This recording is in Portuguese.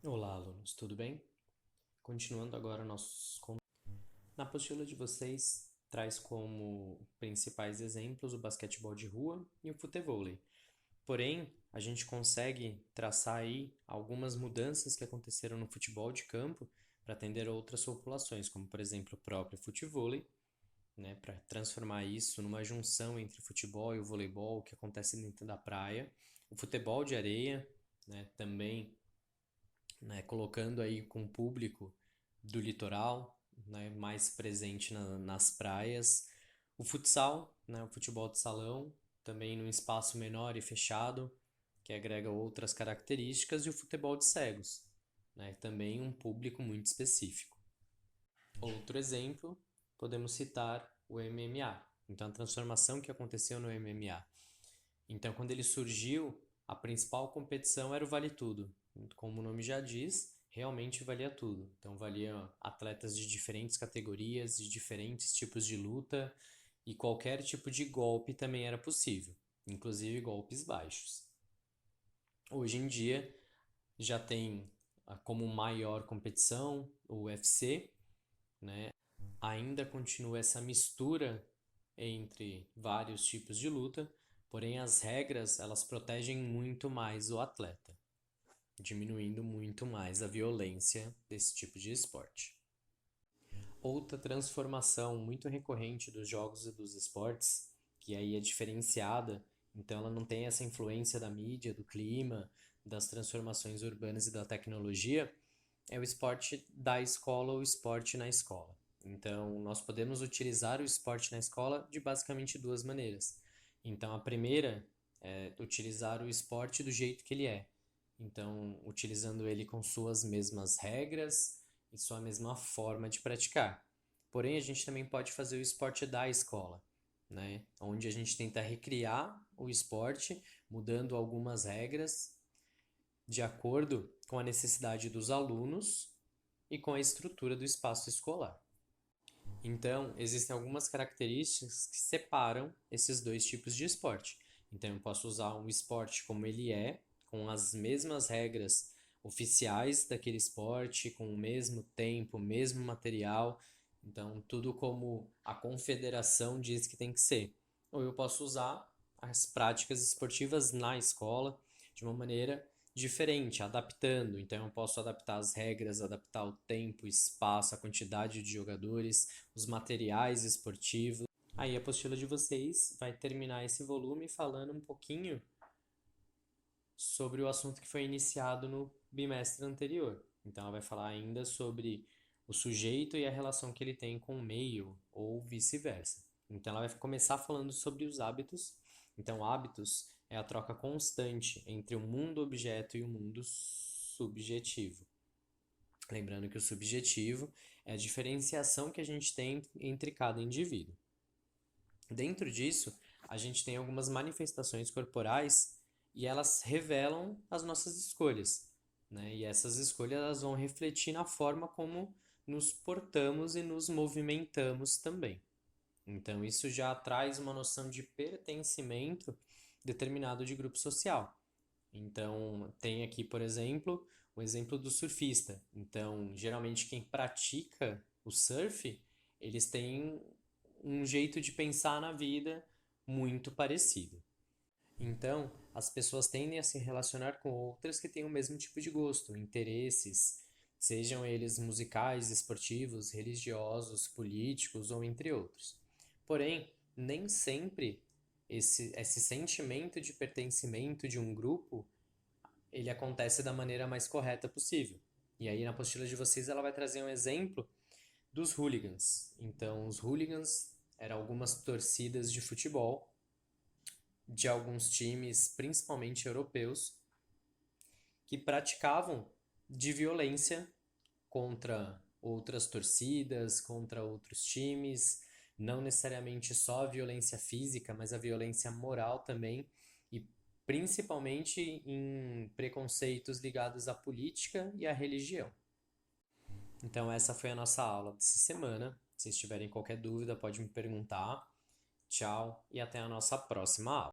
Olá, alunos, tudo bem? Continuando agora nossos. Na apostila de vocês, traz como principais exemplos o basquetebol de rua e o futevôlei. Porém, a gente consegue traçar aí algumas mudanças que aconteceram no futebol de campo para atender a outras populações, como por exemplo o próprio futevôlei, né, para transformar isso numa junção entre o futebol e o voleibol que acontece dentro da praia, o futebol de areia, né, também, né, colocando aí com o público do litoral, né, mais presente nas praias. O futsal, né, o futebol de salão, também num espaço menor e fechado, que agrega outras características, e o futebol de cegos, né, também um público muito específico. Outro exemplo, podemos citar o MMA. Então, a transformação que aconteceu no MMA. Então, quando ele surgiu, a principal competição era o Vale Tudo. Como o nome já diz, realmente valia tudo. Então, valia atletas de diferentes categorias, de diferentes tipos de luta, e qualquer tipo de golpe também era possível, inclusive golpes baixos. Hoje em dia, já tem como maior competição o UFC, né? Ainda continua essa mistura entre vários tipos de luta, porém as regras elas protegem muito mais o atleta, diminuindo muito mais a violência desse tipo de esporte. Outra transformação muito recorrente dos jogos e dos esportes, que aí é diferenciada, então ela não tem essa influência da mídia, do clima, das transformações urbanas e da tecnologia, é o esporte da escola ou o esporte na escola. Então, nós podemos utilizar o esporte na escola de basicamente duas maneiras. Então, a primeira é utilizar o esporte do jeito que ele é. Então, utilizando ele com suas mesmas regras e sua mesma forma de praticar. Porém, a gente também pode fazer o esporte da escola, né? Onde a gente tenta recriar o esporte, mudando algumas regras de acordo com a necessidade dos alunos e com a estrutura do espaço escolar. Então, existem algumas características que separam esses dois tipos de esporte. Então, eu posso usar um esporte como ele é, com as mesmas regras oficiais daquele esporte, com o mesmo tempo, o mesmo material. Então, tudo como a confederação diz que tem que ser. Ou eu posso usar as práticas esportivas na escola de uma maneira diferente, adaptando. Então, eu posso adaptar as regras, adaptar o tempo, o espaço, a quantidade de jogadores, os materiais esportivos. Aí a apostila de vocês vai terminar esse volume falando um pouquinho sobre o assunto que foi iniciado no bimestre anterior. Então ela vai falar ainda sobre o sujeito e a relação que ele tem com o meio, ou vice-versa. Então ela vai começar falando sobre os hábitos. Então, hábitos é a troca constante entre o mundo objeto e o mundo subjetivo. Lembrando que o subjetivo é a diferenciação que a gente tem entre cada indivíduo. Dentro disso, a gente tem algumas manifestações corporais e elas revelam as nossas escolhas, né? E essas escolhas elas vão refletir na forma como nos portamos e nos movimentamos também. Então, isso já traz uma noção de pertencimento determinado de grupo social. Então, tem aqui, por exemplo, o exemplo do surfista. Então, geralmente quem pratica o surf, eles têm um jeito de pensar na vida muito parecido. Então, as pessoas tendem a se relacionar com outras que têm o mesmo tipo de gosto, interesses, sejam eles musicais, esportivos, religiosos, políticos ou entre outros. Porém, nem sempre esse sentimento de pertencimento de um grupo ele acontece da maneira mais correta possível. E aí na apostila de vocês ela vai trazer um exemplo dos hooligans. Então, os hooligans eram algumas torcidas de futebol de alguns times, principalmente europeus, que praticavam de violência contra outras torcidas, contra outros times, não necessariamente só a violência física, mas a violência moral também, e principalmente em preconceitos ligados à política e à religião. Então, essa foi a nossa aula dessa semana. Se tiverem qualquer dúvida, pode me perguntar. Tchau e até a nossa próxima aula.